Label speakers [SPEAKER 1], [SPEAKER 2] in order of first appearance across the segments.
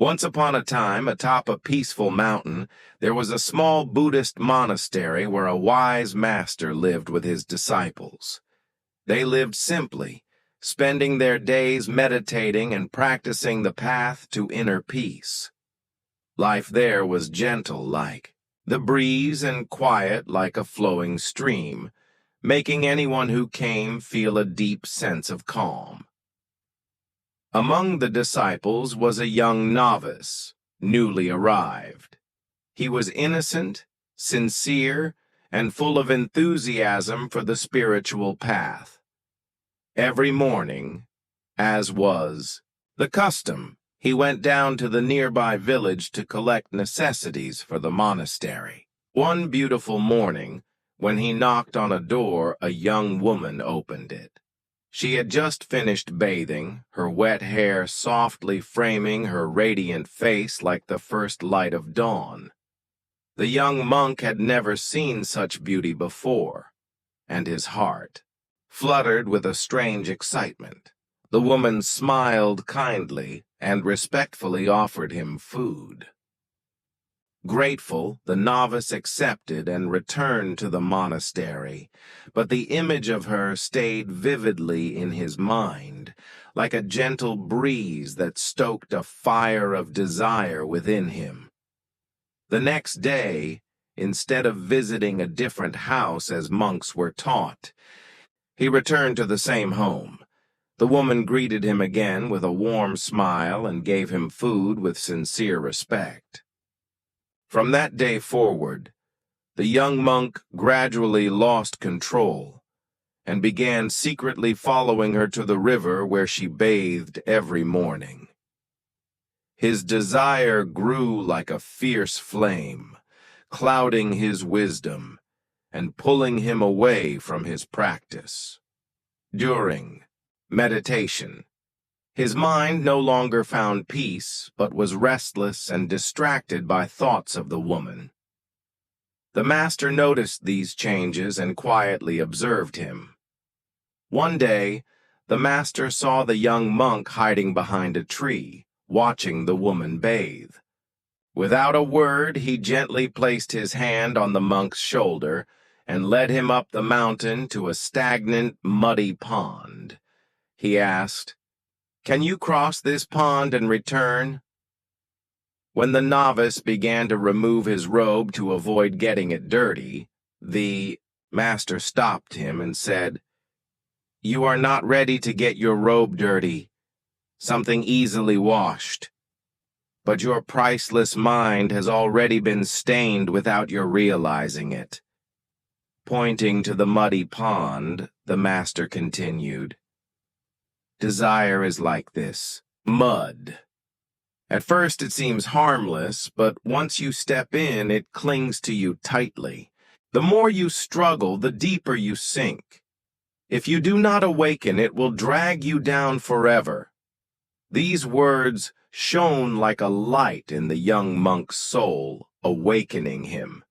[SPEAKER 1] Once upon a time, atop a peaceful mountain, there was a small Buddhist monastery where a wise master lived with his disciples. They lived simply, spending their days meditating and practicing the path to inner peace. Life there was gentle like the breeze and quiet like a flowing stream, making anyone who came feel a deep sense of calm. Among the disciples was a young novice, newly arrived. He was innocent, sincere, and full of enthusiasm for the spiritual path. Every morning, as was the custom, he went down to the nearby village to collect necessities for the monastery. One beautiful morning, when he knocked on a door, a young woman opened it. She had just finished bathing, her wet hair softly framing her radiant face like the first light of dawn. The young monk had never seen such beauty before, and his heart fluttered with a strange excitement. The woman smiled kindly and respectfully offered him food. Grateful, the novice accepted and returned to the monastery, but the image of her stayed vividly in his mind, like a gentle breeze that stoked a fire of desire within him. The next day, instead of visiting a different house as monks were taught, he returned to the same home. The woman greeted him again with a warm smile and gave him food with sincere respect. From that day forward, the young monk gradually lost control and began secretly following her to the river where she bathed every morning. His desire grew like a fierce flame, clouding his wisdom and pulling him away from his practice. During meditation, his mind no longer found peace, but was restless and distracted by thoughts of the woman. The master noticed these changes and quietly observed him. One day, the master saw the young monk hiding behind a tree, watching the woman bathe. Without a word, he gently placed his hand on the monk's shoulder and led him up the mountain to a stagnant, muddy pond. He asked, "Can you cross this pond and return?" When the novice began to remove his robe to avoid getting it dirty, the master stopped him and said, "You are not ready to get your robe dirty, something easily washed. But your priceless mind has already been stained without your realizing it." Pointing to the muddy pond, the master continued, "Desire is like this mud. At first it seems harmless, but once you step in, it clings to you tightly. The more you struggle, the deeper you sink. If you do not awaken, it will drag you down forever." These words shone like a light in the young monk's soul, awakening him.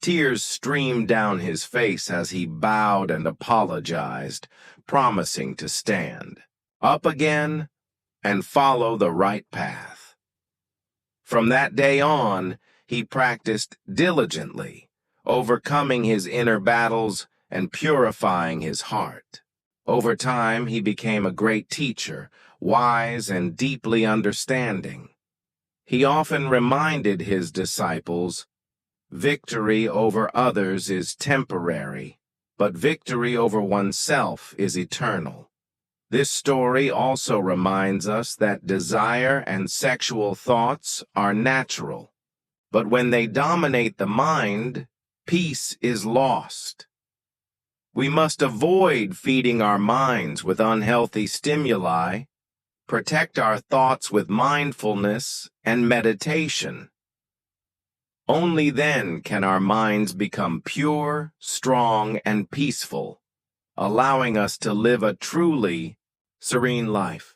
[SPEAKER 1] Tears streamed down his face as he bowed and apologized, promising to stand up again and follow the right path. From that day on, he practiced diligently, overcoming his inner battles and purifying his heart. Over time, he became a great teacher, wise and deeply understanding. He often reminded his disciples, "Victory over others is temporary, but victory over oneself is eternal." This story also reminds us that desire and sexual thoughts are natural, but when they dominate the mind, peace is lost. We must avoid feeding our minds with unhealthy stimuli, protect our thoughts with mindfulness and meditation. Only then can our minds become pure, strong, and peaceful, allowing us to live a truly serene life.